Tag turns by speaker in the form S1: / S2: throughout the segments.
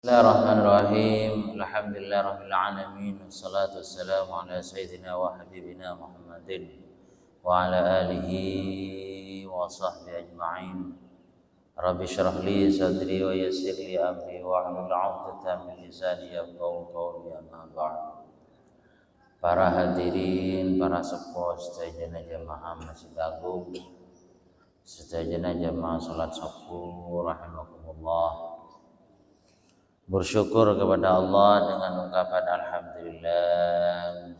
S1: Bismillahirrahmanirrahim. Alhamdulillahirabbil alamin. Wassalatu wassalamu ala sayyidina wa habibina Muhammadin wa ala alihi wa sahbihi ajma'in. Rabbi shrah li sadri wa yassir li amri wa hlul 'uqdatam min lisani yafqahu qawli, amma ba'd. Para hadirin, para sepuh sedaya jamaah Masjid Agung, sedaya jamaah salat subuh rahimakumullah. Bersyukur kepada Allah dengan ungkapan alhamdulillah.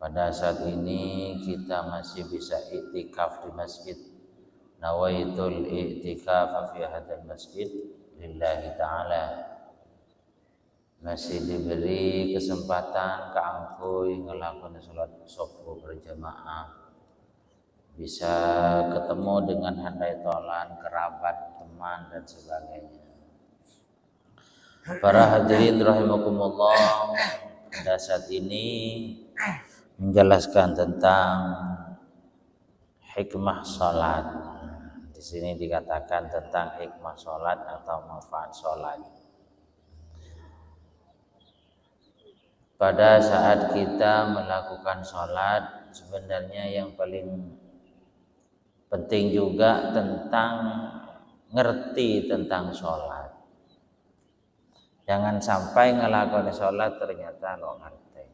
S1: Pada saat ini kita masih bisa iktikaf di masjid. Nawaitul iktikaf fi hadzal masjid lillahi ta'ala. Masih diberi kesempatan keangkuy ngelakukan salat subuh berjamaah. Bisa ketemu dengan handai tolan, kerabat, teman dan sebagainya. Para hadirin rahimakumullah, pada saat ini menjelaskan tentang hikmah salat. Di sini dikatakan tentang hikmah salat atau manfaat salat. Pada saat kita melakukan salat, sebenarnya yang paling penting juga tentang ngerti tentang salat. Jangan sampai ngelakuin sholat ternyata lo ngerti.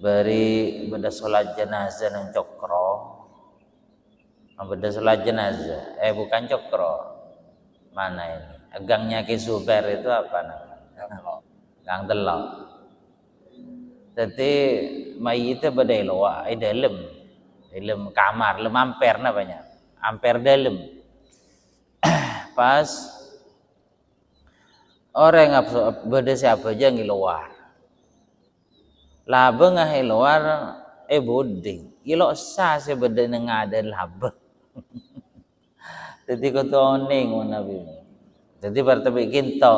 S1: Beda sholat jenazah nang cokro, beda sholat jenazah. Bukan cokro, mana ini? Gangnya Ki Super itu apa namanya? Gang telok. Jadi mayitnya beda loa, dalam kamar, dalam amper namanya, amper dalam. Pas orang beda siapa aja ngiluar laba ngahi luar boding ilo sa si beda ngada laba. Jadi kau toning nabi. Jadi bertepi kinto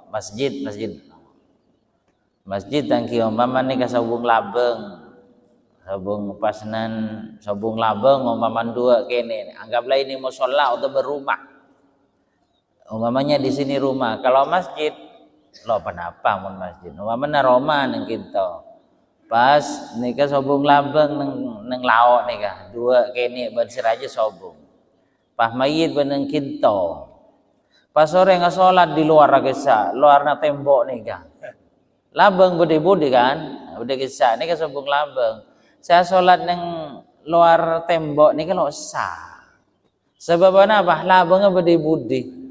S1: masjid dan kiom paman ni kasabung labeng sabung pasnan sabung labeng umpaman dua kene anggaplah ini musola atau berumah. Umpamanya di sini rumah, kalau masjid, lo kenapa mun masjid? Umpamanya Roma neng kita, pas nikah sobung labeng neng laok nikah, dua kene bersir aja sobung, pas mayit beneng kita, pas sore nggak sholat di luar kisah, luar na tembok nikah, labeng budi kan, udah kisah nikah sobung labeng, saya sholat neng luar tembok nikah lo sah, sebabnya apa? Labengnya budi.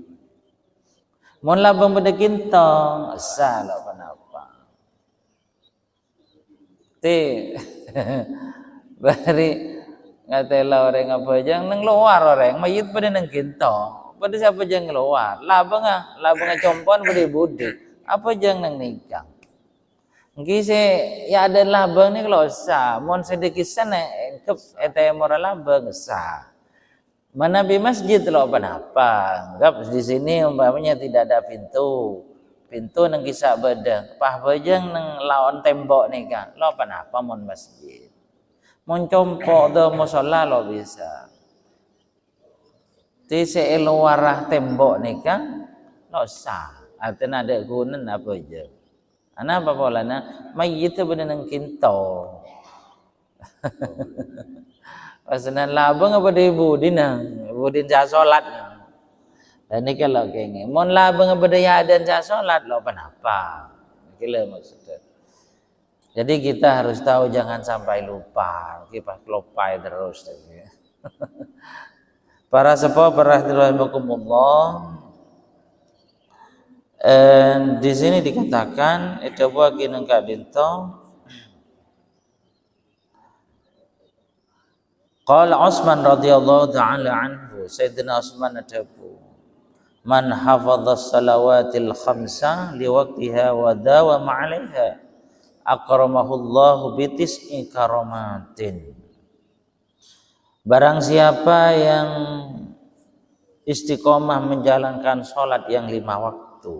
S1: Mun labang beda kintong, salah kenapa? Bari ngatela orang apa aja neng luar orang, mayit pada neng kintong, pada siapa aja ngeluar, labang compon beda budi, apa aja neng nikah. Ngisi ya ada labang ni kalau sah, mun sedikit sana moral labang sah. Mana di masjid lo apa? Enggak di sini umpamanya tidak ada pintu nang kisah beda, pah bejeng nang lawan tembok nih kan, lo apa mon masjid, mon compok do musola lo bisa, di seluarah tembok nih kan, lo sah, artinya ada gunan apa aja, apa polanya, mayit itu bener nang kinto. Pasanan labang apa di budin saya solat. Dan ini kalau kayaknya, mon labang apa dia ada saya solat lo kenapa? Kira maksudnya. Jadi kita harus tahu jangan sampai lupa, kita lupa terus. Para sepuh para rahimakumullah. Di sini dikatakan itu buat kineng kabinto. Qala Utsman radhiyallahu ta'ala anhu, Sayyidina Utsman ataku man hafadha salawatil khamsa liwaqtiha wa dawama 'alaiha akramahu Allahu bi tis'i karamatin. Barang siapa yang istiqomah menjalankan salat yang 5 waktu,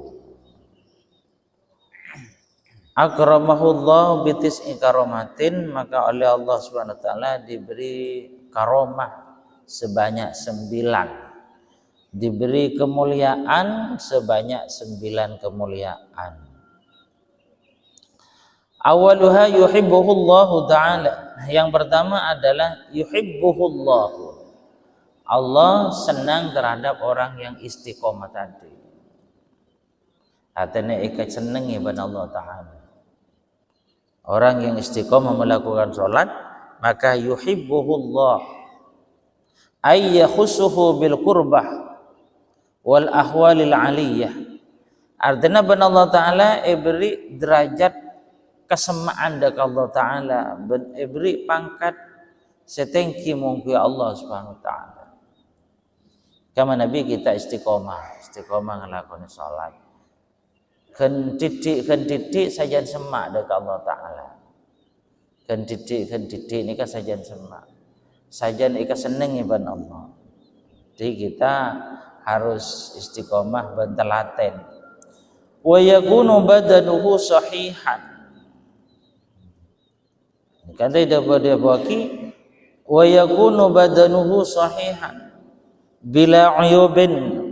S1: akramahullahu bi tis'i karamatin, maka oleh Allah Subhanahu wa taala diberi karomah sebanyak 9 diberi kemuliaan sebanyak 9 kemuliaan. Awaluha yuhibbuhullahu ta'ala. Yang pertama adalah yuhibbuhullahu. Allah senang terhadap orang yang istiqomah tadi. Artinya ikat senang kepada Allah Ta'ala. Orang yang istiqomah melakukan sholat, maka yuhibbuhullah ay yakhusuhu bil qurbah wal ahwalil aliyah. Artinya ben Allah Ta'ala beri derajat kesemaan dekat Allah Ta'ala, beri pangkat setengki mungkin Allah Subhanahu Wa Ta'ala. Kama Nabi kita istiqomah ngelakoni sholat. Ken titik saja semak dekat Allah Ta'ala. Ken titik ini kan saja semak. Sajan ika seneng iban Allah. Jadi kita harus istiqomah bentelaten. Wa yakunu badanuhu sahihan. Kata dia baki wa yakunu badanuhu sahihan bila uyubin.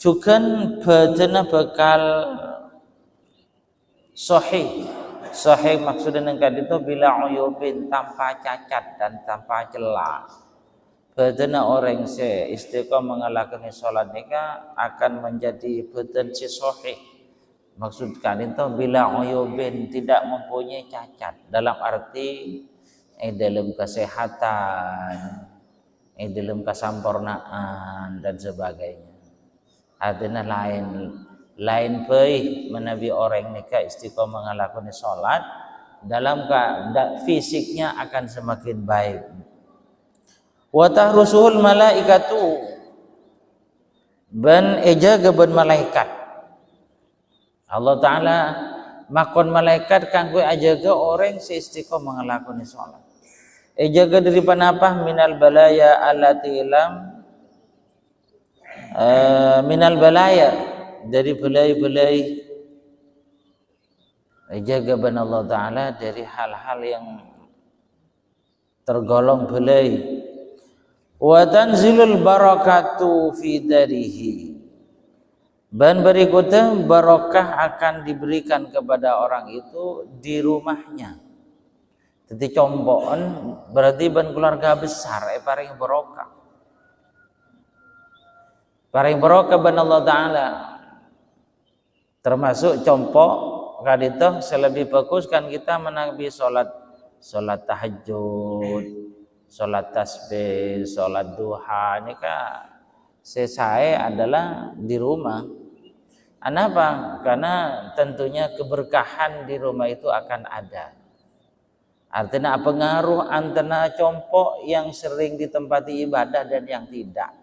S1: Cukan badana bakal sahih. Sahih maksudnya nengkat itu bila uyubin, tanpa cacat dan tanpa celah. Badana orang se istiqomah mengalahkan sholat nikah akan menjadi badan si sahih. Maksudkan itu bila uyubin, tidak mempunyai cacat dalam arti dalam kesehatan, dalam kesampurnaan dan sebagainya. Artinya lain baik menabi orang nikah istiqomah mengalahkan sholat, dalam fisiknya akan semakin baik. Wa tahrusuhul malaikatu, ban ejaga ban malaikat. Allah Ta'ala makon malaikat kanggo ajaga orang si istiqomah mengalahkan sholat. Ejaga dari panapah minal balaya allati lam minal balaya, dari belai-belai. Jaga ban Allah Ta'ala dari hal-hal yang tergolong belai. Wa tanzilul barakatu fi darihi, ban berikutnya barokah akan diberikan kepada orang itu di rumahnya. Jadi combon berarti ban keluarga besar paling barokah. Paling barokah ban Allah Ta'ala. Termasuk compok kadito selebih bagus kan kita menabi sholat tahajud, sholat tasbih, sholat duha. Ini kan selesai adalah di rumah. Kenapa? Karena tentunya keberkahan di rumah itu akan ada. Artinya pengaruh antara compok yang sering ditempati ibadah dan yang tidak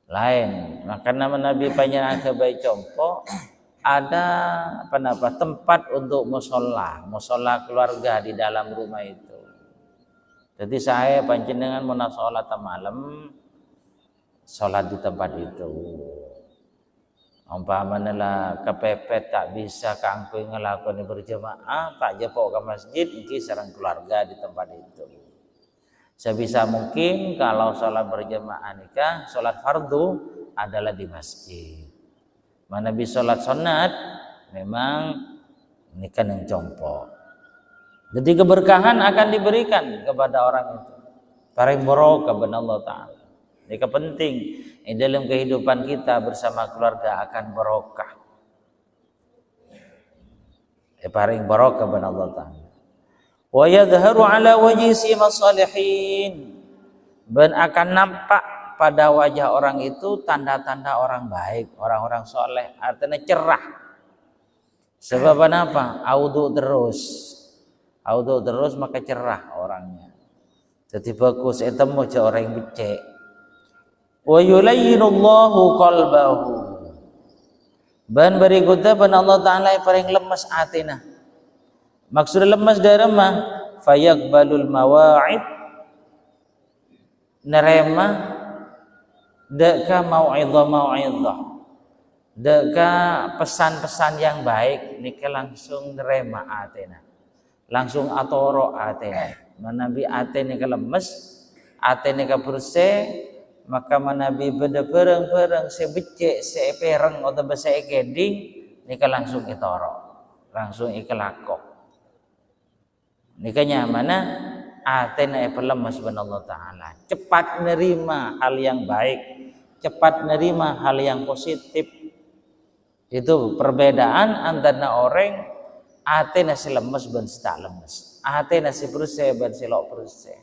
S1: lain. Maka nama Nabi panjang kebaik compok ada tempat untuk musola keluarga di dalam rumah itu. Jadi saya panjenengan mau sholat malam, sholat di tempat itu. Umpamanya lah kepepet tak bisa kangkui ngelakuin berjemaah, tak jepok ke masjid, iki sareng keluarga di tempat itu. Sebisa mungkin kalau sholat berjemaah nikah, sholat fardu adalah di masjid. Mana bisa sholat sunat, memang nikah yang compok. Jadi keberkahan akan diberikan kepada orang itu. Paling barokah kepada Allah Ta'ala. Ini penting. Dalam kehidupan kita bersama keluarga akan barokah. Paling barokah kepada Allah Ta'ala. Wa yadharu ala wajhi simas salihin, dan akan nampak pada wajah orang itu tanda-tanda orang baik, orang-orang soleh, artinya cerah. Sebab apa? Audu terus maka cerah orangnya. Jadi bagus etemu je orang yang becek. Wa yulayyinullahu qalbahu, dan berikutnya ban Allah Ta'ala yang paling lemas atina. Maksudnya lemas dari mah fayaqbalul mawa'id, nerema deka mau'idhah deka pesan-pesan yang baik niki langsung nerema atena, langsung atoro atena. Nabi atene ke lemes, atene ke bersih, maka manabi beda pereng sebecek sepereng atau bahasa keding nika langsung itoro langsung ikelakok nikahnya mana atena pelemas Allah Ta'ala cepat nerima hal yang baik cepat nerima hal yang positif. Itu perbedaan antara orang atena si lemes ben si tak lemes atena si berusaha ben si lok berusaha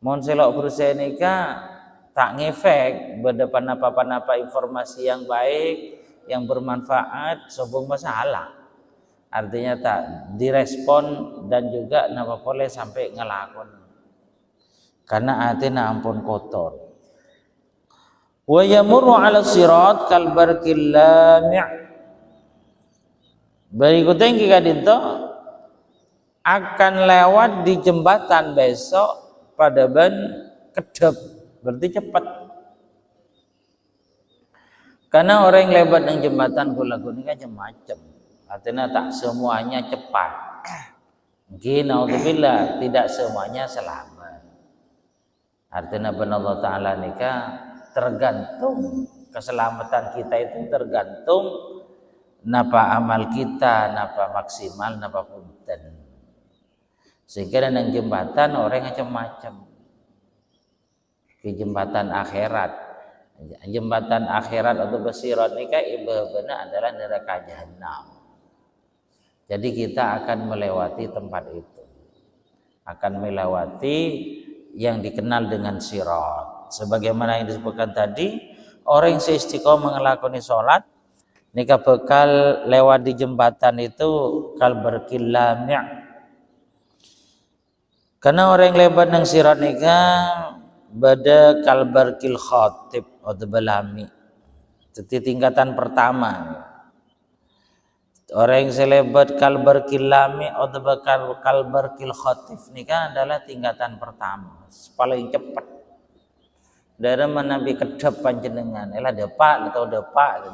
S1: mon si lok berusaha nikah tak ngefek berdepan apa informasi yang baik yang bermanfaat sobong masalah artinya tak direspon dan juga napa boleh sampai ngelakon karena atina ampun kotor wa yamurru ala sirat kal barqil lami' berikutnya kita dinto akan lewat di jembatan besok pada ban kedep berarti cepat karena orang yang lewat dengan jembatan gula-gula ini kan macam-macam artinya tak semuanya cepat mungkin naudzubillah tidak semuanya selamat artinya benar Allah Ta'ala nikah tergantung keselamatan kita itu tergantung napa amal kita napa maksimal napa punten sehingga dengan jembatan orang macam-macam ke jembatan akhirat atau basirat nikah ibadahnya adalah neraka jahanam. Jadi kita akan melewati tempat itu akan melewati yang dikenal dengan sirat sebagaimana yang disebutkan tadi orang yang seistiqomah mengelakoni sholat nikah bekal lewat di jembatan itu kal barqil lami' karena orang yang lewat nang sirat nikah bada kal barqil khatib atau belami itu tingkatan pertama orang yang selebat kal barqil lami atau kal barqil khatib nikah adalah tingkatan pertama paling cepat dari Nabi kedep panjenengan elah depak atau depak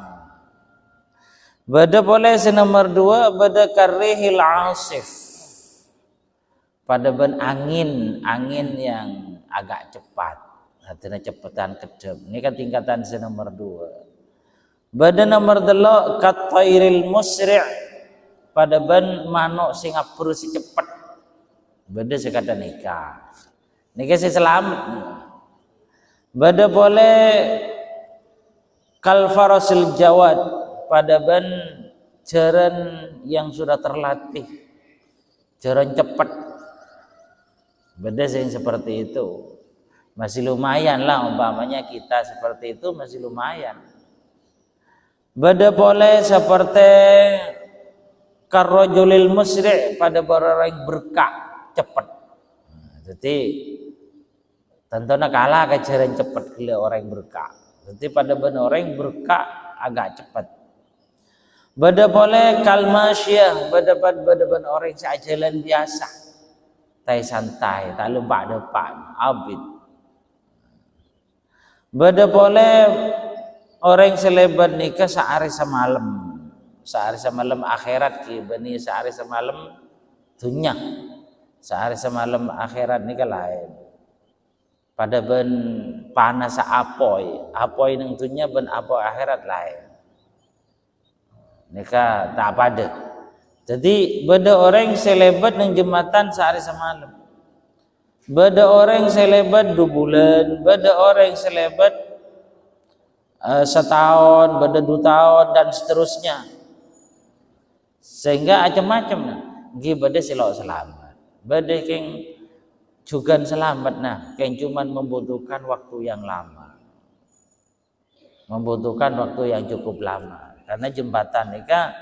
S1: bada boleh nomor 2 bada karihil asif pada ben angin yang agak cepat artinya cepatan kedep ini kan tingkatan nomor 2 pada nomor 3 katairil musri' pada ben manuk sing ngapur si cepet pada sekada nikah si selamat pada boleh kal farasil jawad pada ben jaran yang sudah terlatih jaran cepat beda yang seperti itu masih lumayan lah umpamanya kita seperti itu masih lumayan beda boleh seperti karrojulil musri' pada orang berkah cepat jadi tentunya kalah ke jaran cepat gila orang berkah jadi pada benar orang berkah agak cepat beda boleh kalmasyah beda orang sejalan biasa tai santai tak lupa depan abid beda boleh orang selebat nikah sehari semalam akhirat ki bani sehari semalam dunia sehari semalam akhirat nikah lain pada ben panas apoi nang dunia ben apoi akhirat lain nikah tak pada jadi beda orang selebat nang jembatan sehari semalam beda orang selebat 2 bulan beda orang selebat setahun beda 2 tahun dan seterusnya sehingga macam-macam nah beda silok selamat beda keng juga selamat nah keng cuman membutuhkan waktu yang lama membutuhkan waktu yang cukup lama karena jembatan nikah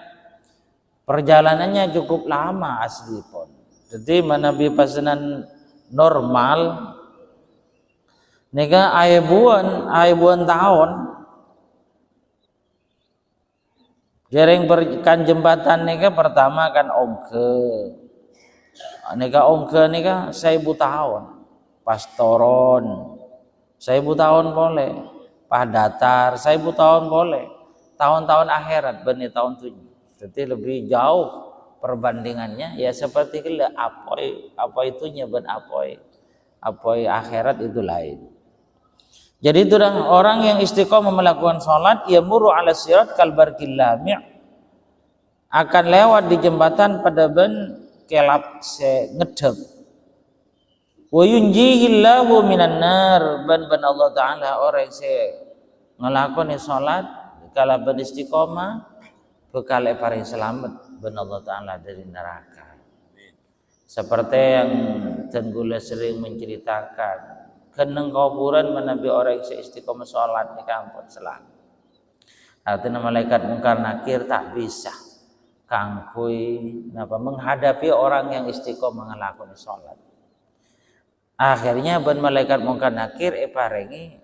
S1: perjalanannya cukup lama asli pun jadi manabi pasenan normal nikah aibuan tahun jaring berkan jembatan nikah pertama kan ongke nikah 1000 tahun pastoron 1000 tahun boleh padatar 1000 tahun boleh tahun-tahun akhirat benih tahun 7 jadi lebih jauh perbandingannya ya seperti itu apa itunya ben apoi akhirat itu lain Jadi itu dah orang yang istiqomah melakukan salat, yamuru ala sirat kal barqil lami', akan lewat di jembatan pada ben kelap se ngedep. Wa yunjihillahu minan nar, ban Allah taala orang se ngelakoni salat kala ben istiqomah bekal paring selamat ben Allah taala dari neraka. Seperti yang tenggula sering menceritakan, keneng kuburan menabi orang yang istiqomah sholat di kampung selamat. Artinya malaikat mungkar nakir tak bisa kangkui menghadapi orang yang istiqomah melakukan sholat. Akhirnya ben malaikat mungkar nakir parengi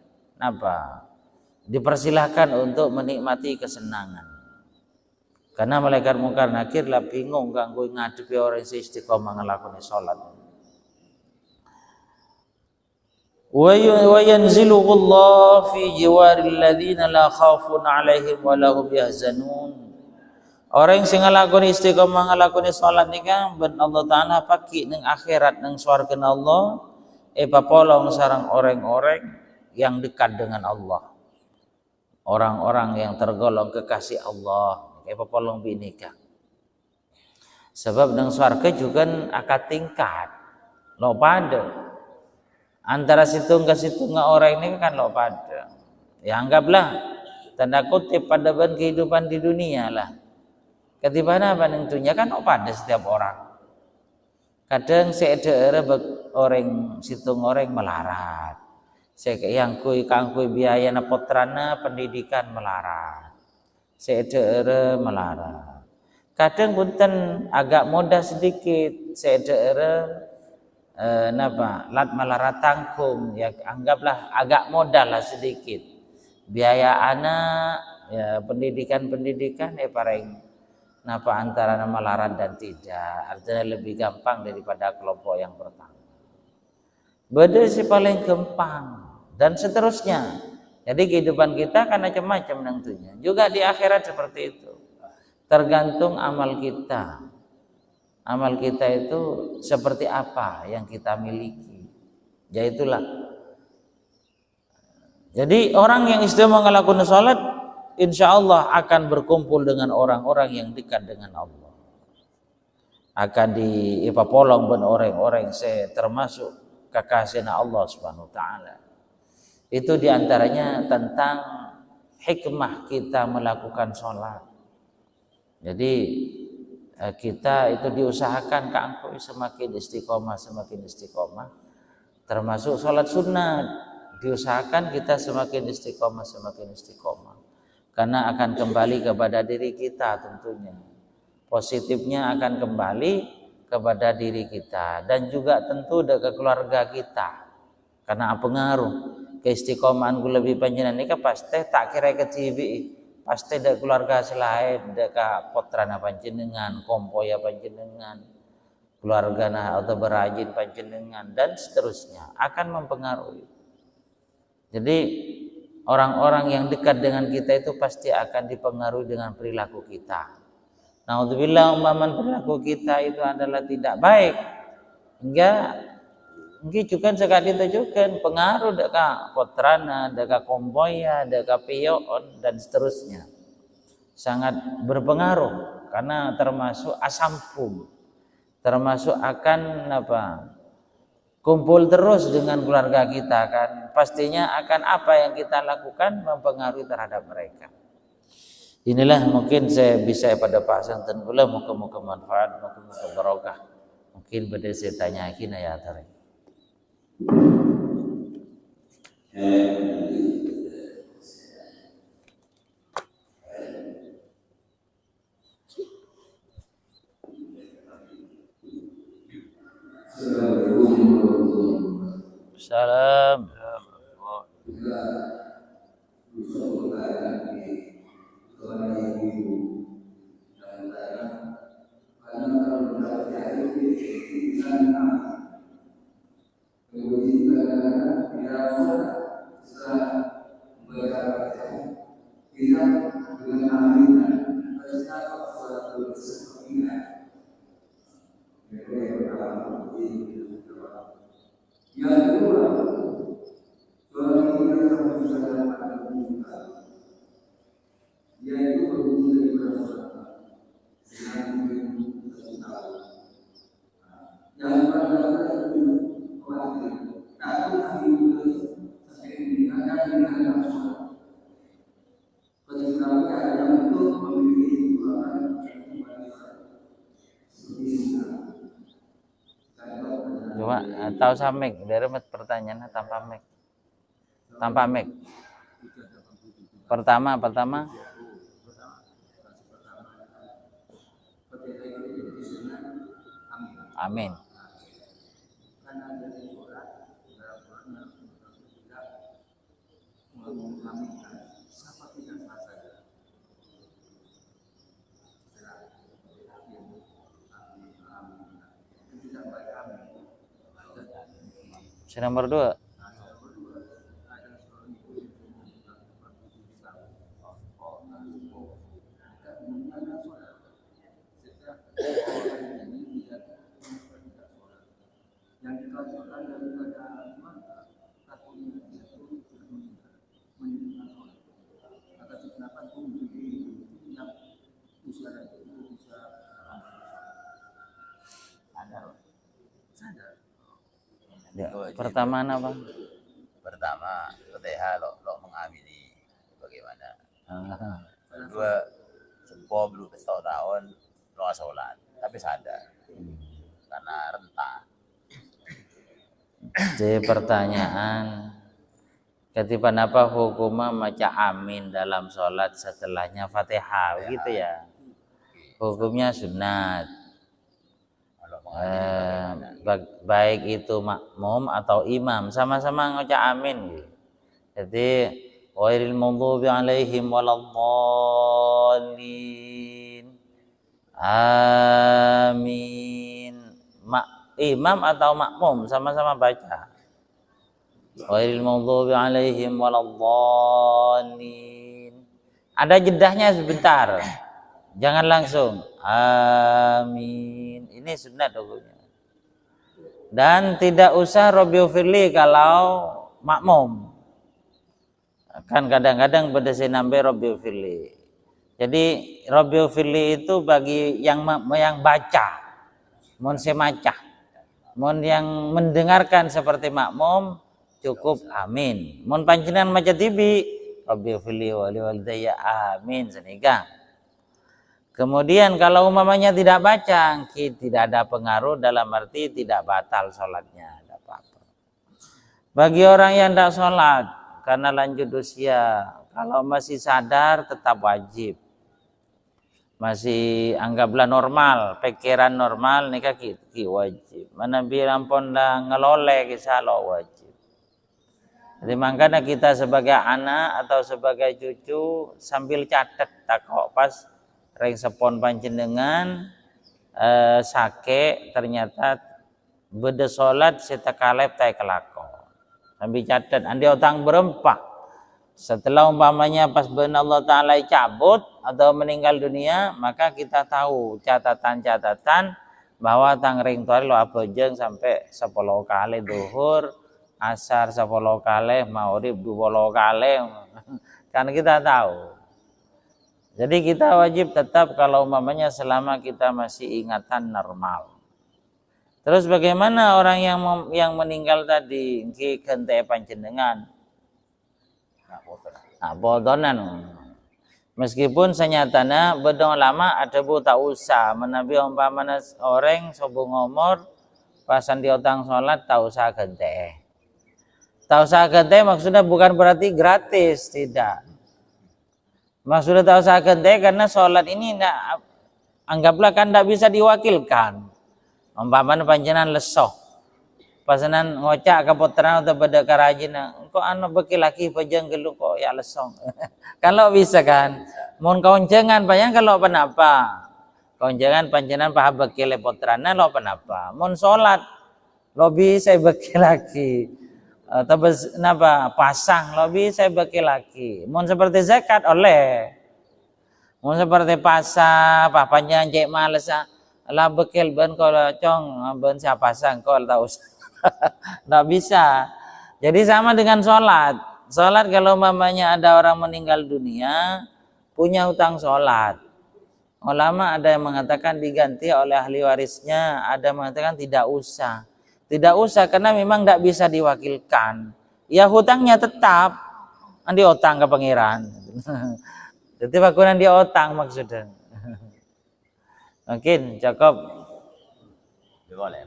S1: dipersilahkan untuk menikmati kesenangan. Karena malaikat mungkar nakir lah bingung kangkui ngadepi orang yang istiqomah melakukan sholat. Wa yanziluhu Allah fi jiwaril ladzina la khaufun 'alaihim wa lahum yahzanun. Orang sing nglakoni istiqomah nglakoni salat nika ben Allah taala paki ning akhirat ning swarga Allah papolong sareng orang-orang yang dekat dengan Allah. Orang-orang yang tergolong kekasih Allah papolong binika. Sebab nang swarga juga akad tingkat. Lo pada antara situng ke situng orang ini kan lo pada. Ya anggaplah tanda kutip pada kehidupan di dunia lah. Ketibana penentunya kan lo pada setiap orang. Kadang seeda orang situng orang melarat. Yang kangkui biaya napotrana pendidikan melarat. Seeda melarat. Kadang punten agak mudah sedikit seeda lat malarat tanggung, ya anggaplah agak modal lah sedikit biaya anak ya pendidikan paling antara malarat dan tidak, artinya lebih gampang daripada kelompok yang pertama. Beda sih paling gampang dan seterusnya. Jadi kehidupan kita kan macam-macam tentunya. Juga di akhirat seperti itu. Tergantung amal kita. Amal kita itu seperti apa yang kita miliki. Ya itulah. Jadi orang yang istiqomah melakukan salat, insya Allah akan berkumpul dengan orang-orang yang dekat dengan Allah. Akan dipapolong ben orang-orang termasuk kekasihna Allah Subhanahu wa taala. Itu diantaranya tentang hikmah kita melakukan salat. Jadi kita itu diusahakan kangkui semakin istiqomah, termasuk sholat sunnah diusahakan kita semakin istiqomah, karena akan kembali kepada diri kita tentunya. Positifnya akan kembali kepada diri kita dan juga tentu ke keluarga kita, karena pengaruh keistiqomahan gue lebih panjenengan ini pasti tak kira ke TV. Pasti ada keluarga selain deka potrana panjenengan, kompoya panjenengan, keluarga atau berajin panjenengan dan seterusnya akan mempengaruhi. Jadi orang-orang yang dekat dengan kita itu pasti akan dipengaruhi dengan perilaku kita. Naudzubillah umpaman perilaku kita itu adalah tidak baik, hingga juga sekali tunjukkan pengaruh deka potrana, deka kompoya, deka pion dan seterusnya. Sangat berpengaruh karena termasuk asampum. Termasuk akan kumpul terus dengan keluarga kita kan. Pastinya akan apa yang kita lakukan mempengaruhi terhadap mereka. Inilah mungkin saya bisa pada Pak Santen pula muka-muka manfaat, muka-muka barokah. Mungkin pada saya tanya kina ya tarik. Salam.
S2: Yang kedua,
S1: tahu samik dari pertanyaannya tanpa mic. Tanpa mic. Pertama. Amin. Nomor 2. Ya, pertama apa?
S2: Pertama, ketika lo mengamini bagaimana. Kedua, sempo belum setahun tahun lo sholat, tapi sadar karena rentan.
S1: Jadi pertanyaan, ketika apa hukumnya maca amin dalam sholat setelahnya Fatihah gitu ya? Hukumnya sunat. Baik itu makmum atau imam sama-sama ngucap amin. Jadi ghairil maghdubi alaihim waladdallin. Amin. Imam atau makmum sama-sama baca. Ghairil maghdubi alaihim waladdallin. Ada jedahnya sebentar. Jangan langsung amin. Ini sunat hukumnya. Dan tidak usah Rabbighfirli kalau makmum. Kan kadang-kadang berdasi nambe Rabbighfirli. Jadi Rabbighfirli itu bagi yang baca. Mun semacah. Mun yang mendengarkan seperti makmum cukup amin. Mun panjenengan maca tibi Rabbighfirli wa liwalidayya amin senika. Kemudian kalau umpamanya tidak baca, tidak ada pengaruh dalam arti tidak batal sholatnya, tidak apa-apa. Bagi orang yang tidak sholat karena lanjut usia, kalau masih sadar tetap wajib. Masih anggaplah normal, pikiran normal, nikah ki wajib. Mana bilang pun dah ngeloleh kisah lo wajib. Jadi makanya kita sebagai anak atau sebagai cucu sambil catat takok pas reng sepon panjenengan sake ternyata beda sholat setakalep tay kelakon sambil catat andi otang berempat setelah umpamanya pas benar Allah Ta'ala cabut atau meninggal dunia maka kita tahu catatan-catatan bahwa tang ring tuari lo apa jeng sampai 10 kali duhur asar 10 kali maghrib 20 kali kan kita tahu. Jadi kita wajib tetap kalau umpamanya selama kita masih ingatan normal. Terus bagaimana orang yang meninggal tadi ki kente panjenengan? Nah, bodonan. Meskipun senyatanya bedong lama ada bu tak usah menabi umpamanya orang sobung umur pasan di otang sholat tak usah kente. Tak usah kente maksudnya bukan berarti gratis, tidak. Maksudnya tak usah kente karena sholat ini enggak, anggaplah kan tidak bisa diwakilkan. Umpamanya panjenengan lesoh, pasanan ngocak kapotran atau pada karajin, kok anu beki laki pejeng gelu kok ya lesong. Kalau bisa kan, mohon kauncengan panjenengan kalau penapa, kauncengan panjenengan paham beki lepotrana lo penapa, mohon sholat lo bisa beki laki. Atau napa pasang lebih saya bagi lagi. Mun seperti zakat oleh. Mun seperti pasang, papanya cek males lah bekil ben kalau cong ben siapa pasang kau tahu. Enggak bisa. Jadi sama dengan sholat. Sholat kalau mamanya ada orang meninggal dunia punya hutang sholat. Ulama ada yang mengatakan diganti oleh ahli warisnya, ada yang mengatakan tidak usah. Tidak usah karena memang tidak bisa diwakilkan. Ya hutangnya tetap andi otang ke pangeran. Jadi bakuran dia otang maksudnya. Mungkin cukup.
S2: Boleh.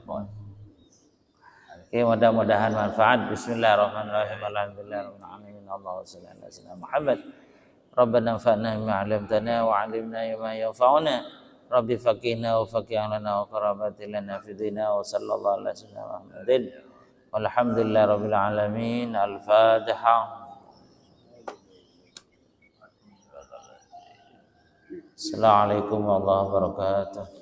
S1: Oke, mudah-mudahan manfaat. Bismillahirrahmanirrahim. Alhamdulillahirabbil alamin. Allahumma shalli ala sayyidina Muhammad. Rabbana anfa'na bima 'allamtana wa 'allimna ma yanfa'una. Rabbi faqihna wa faqih lana wa qarabati lana fid dina wa sallallahu ala sayyidina Muhammadin. Walhamdulillahirabbil alamin. Al-Fatihah. Assalamualaikum warahmatullahi wabarakatuh.